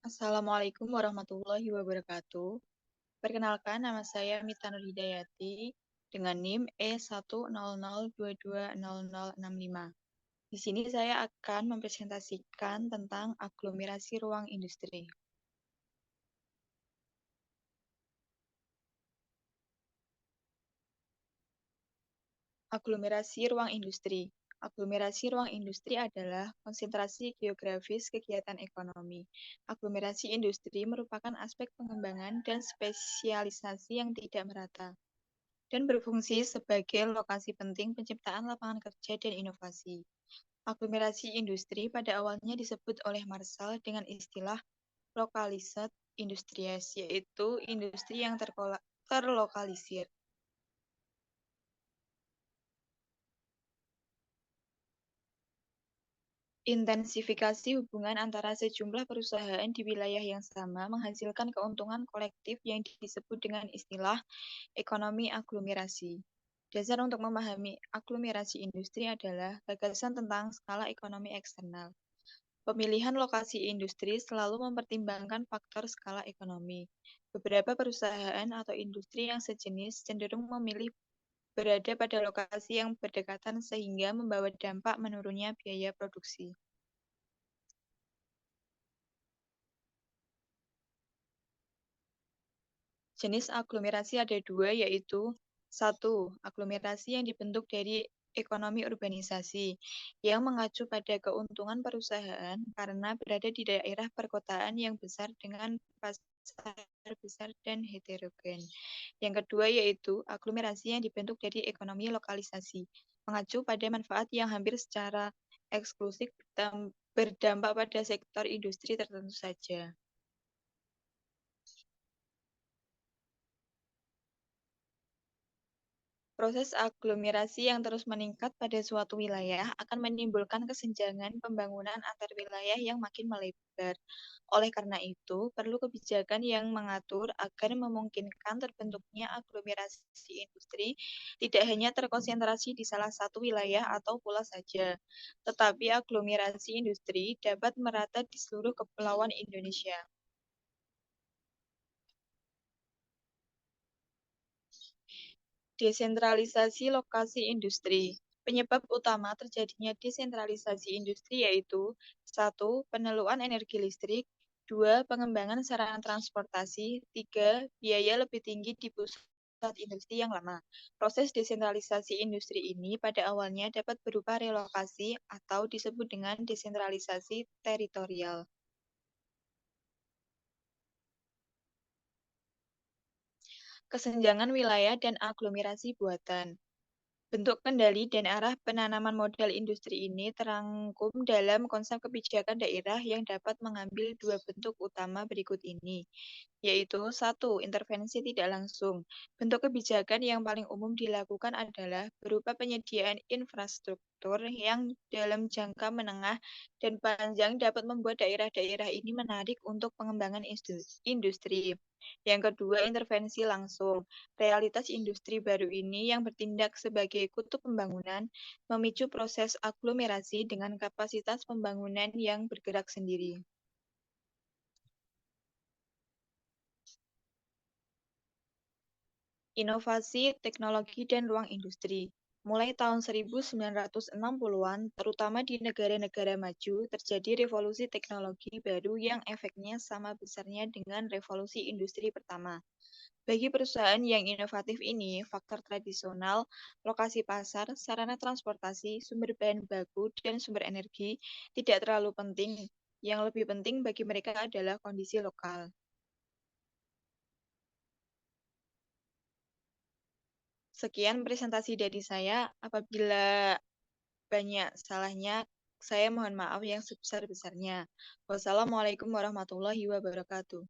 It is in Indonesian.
Assalamualaikum warahmatullahi wabarakatuh. Perkenalkan, nama saya Mita Nurhidayati dengan NIM E100220065. Di sini saya akan mempresentasikan tentang aglomerasi ruang industri. Aglomerasi ruang industri. Aglomerasi ruang industri adalah konsentrasi geografis kegiatan ekonomi. Aglomerasi industri merupakan aspek pengembangan dan spesialisasi yang tidak merata, dan berfungsi sebagai lokasi penting penciptaan lapangan kerja dan inovasi. Aglomerasi industri pada awalnya disebut oleh Marshall dengan istilah localized industries, yaitu industri yang terlokalisir. Intensifikasi hubungan antara sejumlah perusahaan di wilayah yang sama menghasilkan keuntungan kolektif yang disebut dengan istilah ekonomi aglomerasi. Dasar untuk memahami aglomerasi industri adalah gagasan tentang skala ekonomi eksternal. Pemilihan lokasi industri selalu mempertimbangkan faktor skala ekonomi. Beberapa perusahaan atau industri yang sejenis cenderung memilih berada pada lokasi yang berdekatan sehingga membawa dampak menurunnya biaya produksi. Jenis aglomerasi ada dua, yaitu: satu, aglomerasi yang dibentuk dari ekonomi urbanisasi, yang mengacu pada keuntungan perusahaan karena berada di daerah perkotaan yang besar dengan pasar besar dan heterogen. Yang kedua yaitu aglomerasi yang dibentuk dari ekonomi lokalisasi, mengacu pada manfaat yang hampir secara eksklusif berdampak pada sektor industri tertentu saja. Proses aglomerasi yang terus meningkat pada suatu wilayah akan menimbulkan kesenjangan pembangunan antar wilayah yang makin melebar. Oleh karena itu, perlu kebijakan yang mengatur agar memungkinkan terbentuknya aglomerasi industri tidak hanya terkonsentrasi di salah satu wilayah atau pulau saja, tetapi aglomerasi industri dapat merata di seluruh kepulauan Indonesia. Desentralisasi lokasi industri. Penyebab utama terjadinya desentralisasi industri yaitu: satu, peneluan energi listrik; dua, pengembangan sarana transportasi; tiga, biaya lebih tinggi di pusat industri yang lama. Proses desentralisasi industri ini pada awalnya dapat berupa relokasi atau disebut dengan desentralisasi teritorial. Kesenjangan wilayah dan aglomerasi buatan. Bentuk kendali dan arah penanaman modal industri ini terangkum dalam konsep kebijakan daerah yang dapat mengambil dua bentuk utama berikut ini, yaitu: satu, intervensi tidak langsung. Bentuk kebijakan yang paling umum dilakukan adalah berupa penyediaan infrastruktur yang dalam jangka menengah dan panjang dapat membuat daerah-daerah ini menarik untuk pengembangan industri. Yang kedua, intervensi langsung. Realitas industri baru ini yang bertindak sebagai kutub pembangunan, memicu proses aglomerasi dengan kapasitas pembangunan yang bergerak sendiri. Inovasi, teknologi, dan ruang industri. Mulai tahun 1960-an, terutama di negara-negara maju, terjadi revolusi teknologi baru yang efeknya sama besarnya dengan revolusi industri pertama. Bagi perusahaan yang inovatif ini, faktor tradisional, lokasi pasar, sarana transportasi, sumber bahan baku, dan sumber energi tidak terlalu penting. Yang lebih penting bagi mereka adalah kondisi lokal. Sekian presentasi dari saya. Apabila banyak salahnya, saya mohon maaf yang sebesar-besarnya. Wassalamualaikum warahmatullahi wabarakatuh.